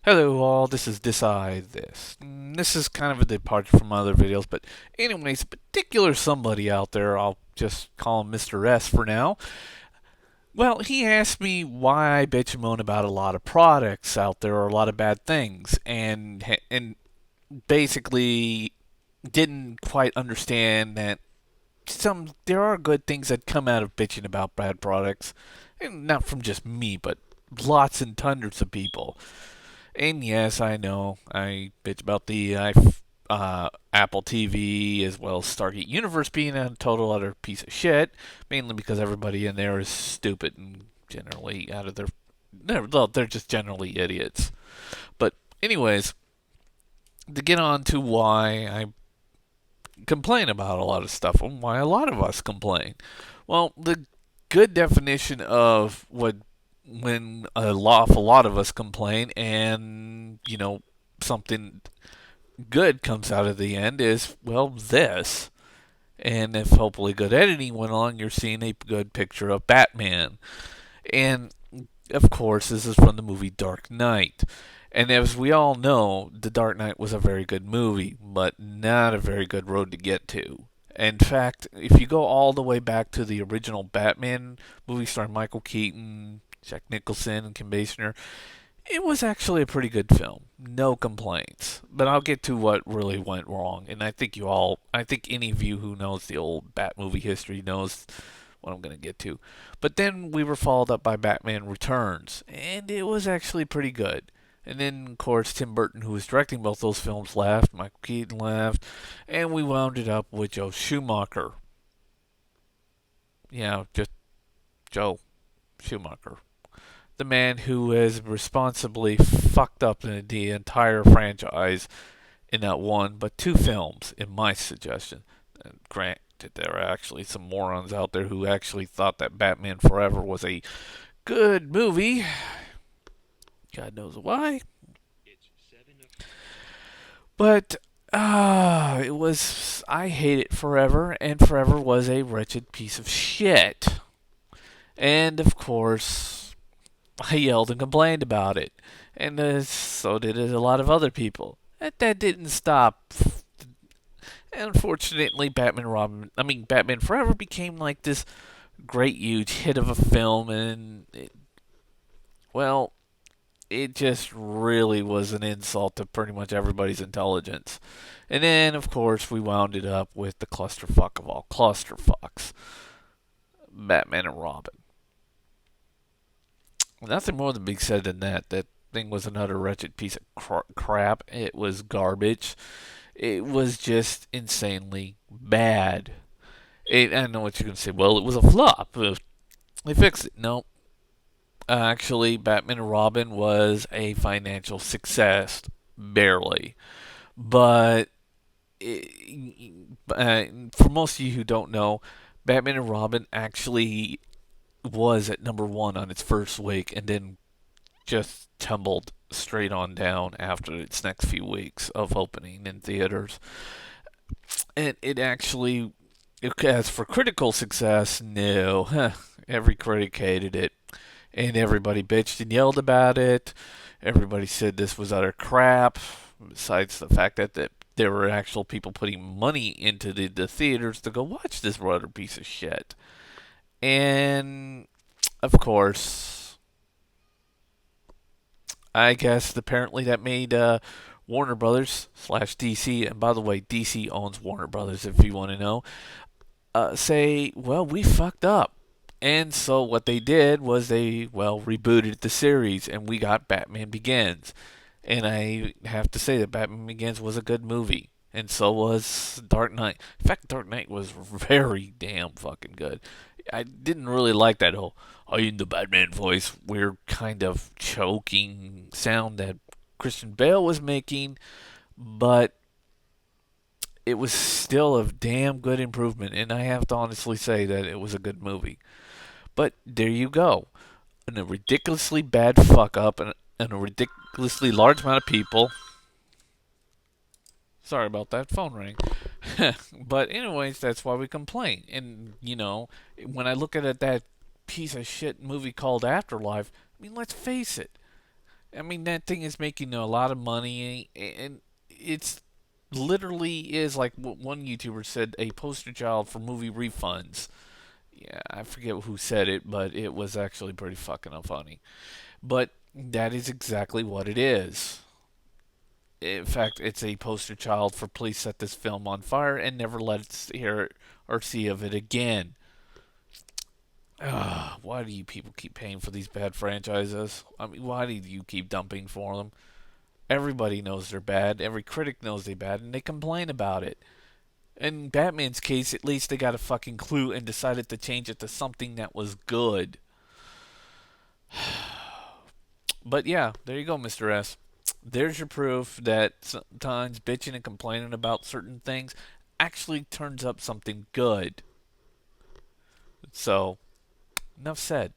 Hello all, this is Decide This. This is kind of a departure from other videos, but anyways, a particular somebody out there, I'll just call him Mr. S for now. Well, he asked me why I bitch and moan about a lot of products out there or a lot of bad things, and basically didn't quite understand that there are good things that come out of bitching about bad products, and not from just me, but lots and hundreds of people. And yes, I know I bitch about the Apple TV as well as Stargate Universe being a total utter piece of shit, mainly because everybody in there is stupid and generally out of their. They're just generally idiots. But, anyways, to get on to why I complain about a lot of stuff and why a lot of us complain. Well, the good definition of what when awful lot of us complain and something good comes out of the end is well this. And if hopefully good editing went on, you're seeing a good picture of Batman. And of course, this is from the movie Dark Knight. And as we all know, The Dark Knight was a very good movie, but not a very good road to get to. In fact, if you go all the way back to the original Batman movie starring Michael Keaton, Jack Nicholson, and Kim Basinger, it was actually a pretty good film. No complaints. But I'll get to what really went wrong. And I think any of you who knows the old Bat movie history knows what I'm going to get to. But then we were followed up by Batman Returns, and it was actually pretty good. And then, of course, Tim Burton, who was directing both those films, left. Michael Keaton left. And we wound it up with Joe Schumacher. Yeah, just Joe Schumacher. The man who has responsibly fucked up the entire franchise in not one but two films, in my suggestion. And granted, there are actually some morons out there who actually thought that Batman Forever was a good movie. God knows why. But it was. I hate it forever, and Forever was a wretched piece of shit. And of course, I yelled and complained about it, and so did a lot of other people. That didn't stop. Unfortunately, Batman Forever became like this great huge hit of a film, and well, it just really was an insult to pretty much everybody's intelligence. And then, of course, we wound it up with the clusterfuck of all clusterfucks, Batman and Robin. Nothing more than being said than that. That thing was another wretched piece of crap. It was garbage. It was just insanely bad. I know what you're going to say. Well, it was a flop. They fixed it. No. Actually, Batman and Robin was a financial success. Barely. But for most of you who don't know, Batman and Robin actually was at number one on its first week and then just tumbled straight on down after its next few weeks of opening in theaters. And it actually, as for critical success, no. Every critic hated it, and everybody bitched and yelled about it. Everybody said this was utter crap. Besides the fact that there were actual people putting money into the theaters to go watch this utter piece of shit. And of course, I guess apparently that made Warner Brothers slash DC, and by the way, DC owns Warner Brothers if you want to know, say, well, we fucked up. And so what they did was they, well, rebooted the series, and we got Batman Begins. And I have to say that Batman Begins was a good movie. And so was Dark Knight. In fact, Dark Knight was very damn fucking good. I didn't really like that whole "I in the Batman" voice, weird kind of choking sound that Christian Bale was making, but it was still a damn good improvement, and I have to honestly say that it was a good movie. But there you go, and a ridiculously bad fuck up, and a ridiculously large amount of people. Sorry about that phone ring. But anyways, that's why we complain. And when I look at that piece of shit movie called Afterlife, I mean, let's face it. I mean, that thing is making a lot of money, and it's literally is like what one YouTuber said, a poster child for movie refunds. Yeah, I forget who said it, but it was actually pretty fucking funny. But that is exactly what it is. In fact, it's a poster child for please set this film on fire and never let us hear or see of it again. Why do you people keep paying for these bad franchises? I mean, why do you keep dumping for them? Everybody knows they're bad. Every critic knows they're bad, and they complain about it. In Batman's case, at least they got a fucking clue and decided to change it to something that was good. But yeah, there you go, Mr. S. There's your proof that sometimes bitching and complaining about certain things actually turns up something good. So, enough said.